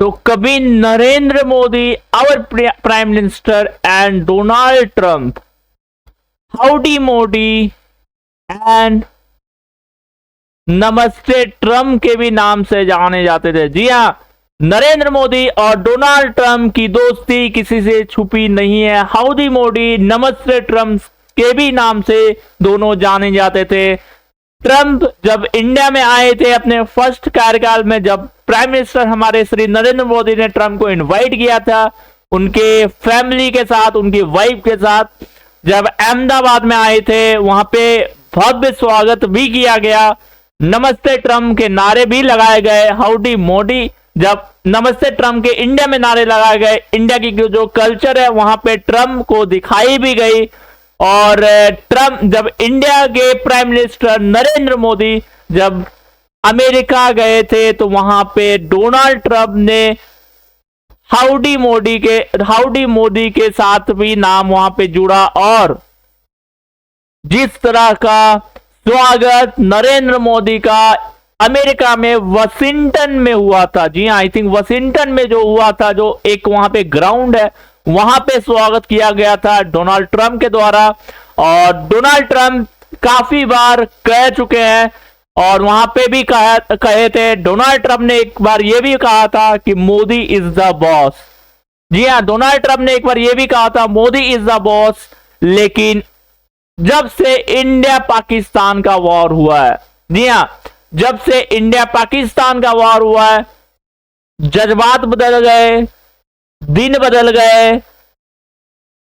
तो कभी Narendra Modi our prime minister and Donald Trump, howdy Modi and Namaste Trump के भी नाम से जाने जाते थे। जी हाँ, नरेंद्र मोदी और डोनाल्ड ट्रंप की दोस्ती किसी से छुपी नहीं है। हाउडी मोदी, नमस्ते ट्रम्प के भी नाम से दोनों जाने जाते थे। ट्रंप जब इंडिया में आए थे अपने फर्स्ट कार्यकाल में, जब प्राइम मिनिस्टर हमारे श्री नरेंद्र मोदी ने ट्रंप को इनवाइट किया था उनके फैमिली के साथ, उनकी वाइफ के साथ, जब अहमदाबाद में आए थे वहां पे भव्य स्वागत भी किया गया, नमस्ते ट्रंप के नारे भी लगाए गए। हाउडी मोदी, जब नमस्ते ट्रंप के इंडिया में नारे लगाए गए, इंडिया की जो कल्चर है वहां पे ट्रंप को दिखाई भी गई। और ट्रंप, जब इंडिया के प्राइम मिनिस्टर नरेंद्र मोदी जब अमेरिका गए थे तो वहां पे डोनाल्ड ट्रंप ने हाउडी मोदी के साथ भी नाम वहां पे जुड़ा। और जिस तरह का स्वागत नरेंद्र मोदी का अमेरिका में वाशिंगटन में हुआ था, जी हाँ, आई थिंक वाशिंगटन में जो हुआ था, जो एक वहां पे ग्राउंड है, वहां पे स्वागत किया गया था डोनाल्ड ट्रंप के द्वारा। और डोनाल्ड ट्रंप काफी बार कह चुके हैं और वहां पे भी कहे थे। डोनाल्ड ट्रंप ने एक बार ये भी कहा था कि मोदी इज द बॉस। जी हाँ, डोनाल्ड ट्रंप ने एक बार ये भी कहा था मोदी इज द बॉस। लेकिन जब से इंडिया पाकिस्तान का वॉर हुआ है, जी हाँ, जब से इंडिया पाकिस्तान का वॉर हुआ है, जज्बात बदल गए, दिन बदल गए,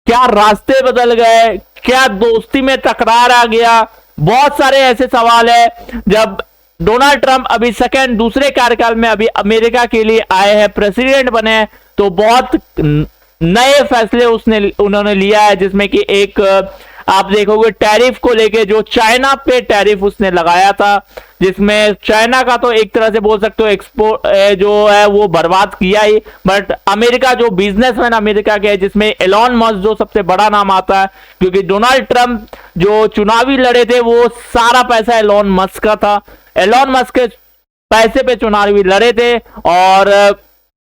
क्या रास्ते बदल गए, क्या दोस्ती में तकरार आ गया, बहुत सारे ऐसे सवाल है। जब डोनाल्ड ट्रंप अभी दूसरे कार्यकाल में अभी अमेरिका के लिए आए हैं, प्रेसिडेंट बने, तो बहुत नए फैसले उन्होंने लिया है, जिसमें कि एक आप देखोगे टैरिफ को लेके, जो चाइना पे टैरिफ उसने लगाया था, जिसमें चाइना का तो एक तरह से बोल सकते हो एक्सपोर्ट जो है वो बर्बाद किया ही। बट अमेरिका, जो बिजनेसमैन अमेरिका के, जिसमें एलॉन मस्क जो सबसे बड़ा नाम आता है, क्योंकि डोनाल्ड ट्रंप जो चुनावी लड़े थे वो सारा पैसा एलॉन मस्क का था। एलॉन मस्क के पैसे पे चुनावी लड़े थे और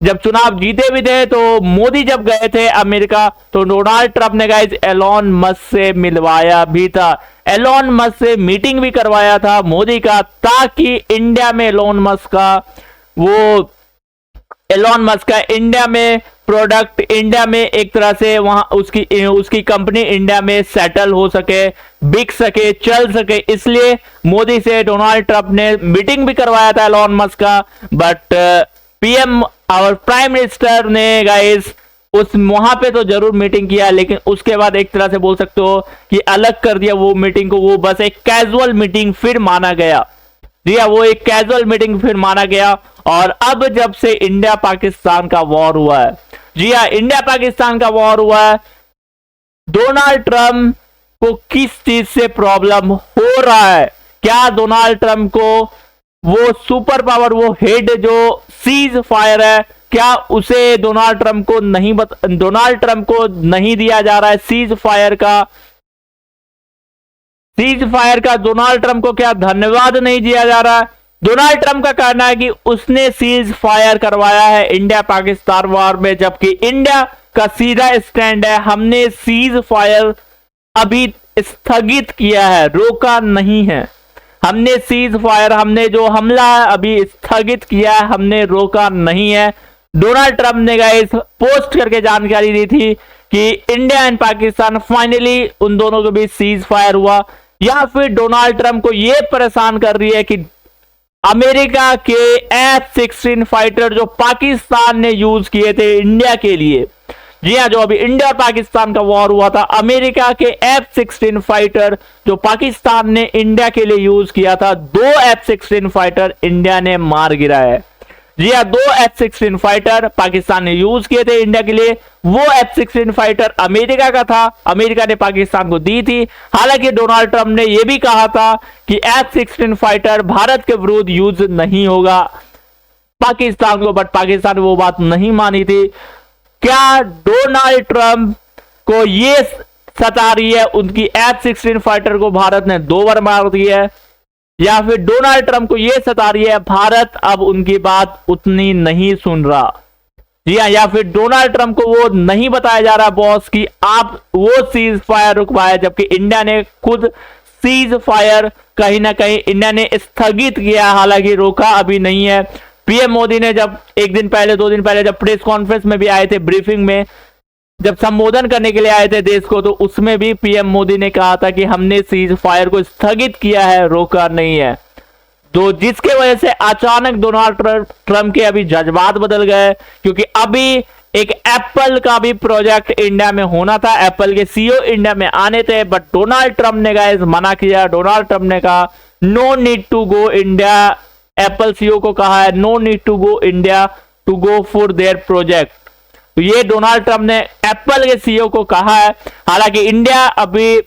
जब चुनाव जीते भी थे तो मोदी जब गए थे अमेरिका तो डोनाल्ड ट्रंप ने गाइस एलॉन मस्क से मिलवाया भी था, एलॉन मस्क से मीटिंग भी करवाया था मोदी का, ताकि इंडिया में एलॉन मस्क का इंडिया में प्रोडक्ट, इंडिया में एक तरह से वहां उसकी कंपनी इंडिया में सेटल हो सके, बिक सके, चल सके। इसलिए मोदी से डोनाल्ड ट्रंप ने मीटिंग भी करवाया था एलॉन मस्क का। बट पीएम और प्राइम मिनिस्टर ने गाइस उस वहां पे तो जरूर मीटिंग किया, लेकिन उसके बाद एक तरह से बोल सकते हो कि अलग कर दिया वो मीटिंग को, वो बस एक कैजुअल मीटिंग फिर माना गया। जी हाँ, वो एक कैजुअल मीटिंग फिर माना गया। और अब जब से इंडिया पाकिस्तान का वॉर हुआ है, जी हाँ, इंडिया पाकिस्तान का वॉर हुआ है, डोनाल्ड ट्रंप को किस चीज से प्रॉब्लम हो रहा है? क्या डोनाल्ड ट्रंप को वो सुपर पावर, वो हेड जो सीज फायर है, क्या उसे डोनाल्ड ट्रंप को नहीं दिया जा रहा है सीज फायर का डोनाल्ड ट्रंप को क्या धन्यवाद नहीं दिया जा रहा है? डोनाल्ड ट्रंप का कहना है कि उसने सीज फायर करवाया है इंडिया पाकिस्तान वॉर में, जबकि इंडिया का सीधा स्टैंड है हमने सीज फायर अभी स्थगित किया है, रोका नहीं है। हमने सीज फायर, हमने जो हमला अभी स्थगित किया है, हमने रोका नहीं है। डोनाल्ड ट्रंप ने गाइस पोस्ट करके जानकारी दी थी कि इंडिया एंड पाकिस्तान फाइनली उन दोनों के बीच सीज फायर हुआ। या फिर डोनाल्ड ट्रंप को यह परेशान कर रही है कि अमेरिका के F-16 फाइटर जो पाकिस्तान ने यूज किए थे इंडिया के लिए, जी हाँ, जो अभी इंडिया और पाकिस्तान का वॉर हुआ था, अमेरिका के F-16 फाइटर जो पाकिस्तान ने इंडिया के लिए यूज किया था, 2 F-16 फाइटर इंडिया ने मार गिराया है। जी हाँ, 2 F-16 फाइटर पाकिस्तान ने यूज किए थे इंडिया के लिए, वो F-16 फाइटर अमेरिका का था, अमेरिका ने पाकिस्तान को दी थी। हालांकि डोनाल्ड ट्रंप ने यह भी कहा था कि F-16 फाइटर भारत के विरुद्ध यूज नहीं होगा पाकिस्तान को, बट पाकिस्तान ने वो बात नहीं मानी थी। क्या डोनाल्ड ट्रंप को ये सता रही है उनकी F-16 फाइटर को भारत ने 2 बार मार दिया है, या फिर डोनाल्ड ट्रंप को यह सता रही है भारत अब उनकी बात उतनी नहीं सुन रहा? जी हाँ, या फिर डोनाल्ड ट्रंप को वो नहीं बताया जा रहा बॉस कि आप वो सीज फायर रुकवाए, जबकि इंडिया ने खुद सीज फायर कहीं ना कहीं इंडिया ने स्थगित किया, हालांकि रोका अभी नहीं है। पीएम मोदी ने जब एक दिन पहले 2 दिन पहले जब प्रेस कॉन्फ्रेंस में भी आए थे, ब्रीफिंग में जब संबोधन करने के लिए आए थे देश को, तो उसमें भी पीएम मोदी ने कहा था कि हमने सीज फायर को स्थगित किया है, रोका नहीं है। तो जिसके वजह से अचानक डोनाल्ड ट्रंप के अभी जज्बात बदल गए, क्योंकि अभी एक एप्पल का भी प्रोजेक्ट इंडिया में होना था, एप्पल के सीईओ इंडिया में आने थे, बट डोनाल्ड ट्रंप ने गाइस मना किया। डोनाल्ड ट्रंप ने कहा no need to go India, Apple CEO को कहा है no need to go India to go for their project. तो ये डोनाल्ड ट्रंप ने एप्पल के सीईओ को कहा है। हालांकि इंडिया अभी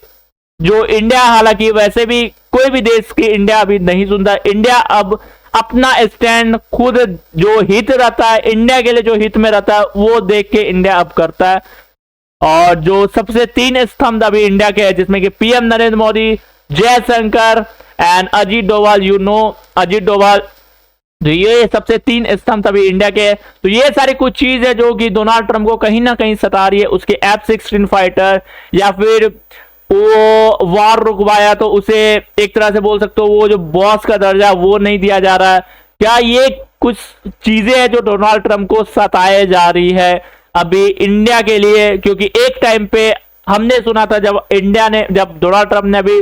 जो इंडिया हालांकि वैसे भी कोई भी देश की इंडिया अभी नहीं सुनता। इंडिया अब अपना स्टैंड खुद जो हित रहता है, इंडिया के लिए जो हित में रहता है वो देख के इंडिया अब करता है। और जो सबसे 3 स्तंभ अभी इंडिया के है, जिसमें कि पीएम नरेंद्र मोदी, जयशंकर एंड अजीत डोभाल, अजीत डोभाल, तो ये सबसे 3 स्तंभ अभी इंडिया के है। तो ये सारी कुछ चीज है जो कि डोनाल्ड ट्रंप को कहीं ना कहीं सता रही है। उसके F-16 फाइटर, या फिर वो वार रुकवाया तो उसे एक तरह से बोल सकते हो वो जो बॉस का दर्जा वो नहीं दिया जा रहा है। क्या ये कुछ चीजें हैं जो डोनाल्ड ट्रंप को सताए जा रही है अभी इंडिया के लिए? क्योंकि एक टाइम पे हमने सुना था जब डोनाल्ड ट्रंप ने अभी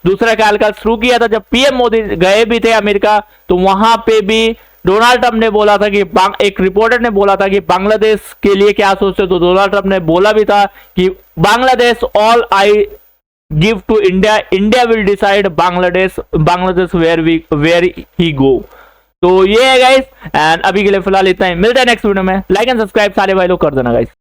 दूसरा कार्यकाल शुरू किया था, जब पीएम मोदी गए भी थे अमेरिका, तो वहां पे भी डोनाल्ड ट्रंप ने बोला था कि एक रिपोर्टर ने बोला था कि बांग्लादेश के लिए क्या सोचते, तो डोनाल्ड ट्रंप ने बोला भी था कि Bangladesh all I give to India, India will decide Bangladesh where he go. तो ये है गाइस, एंड अभी के लिए फिलहाल इतना ही। मिलते हैं नेक्स्ट वीडियो में। लाइक एंड सब्सक्राइब सारे भाई लोग कर देना गाइस।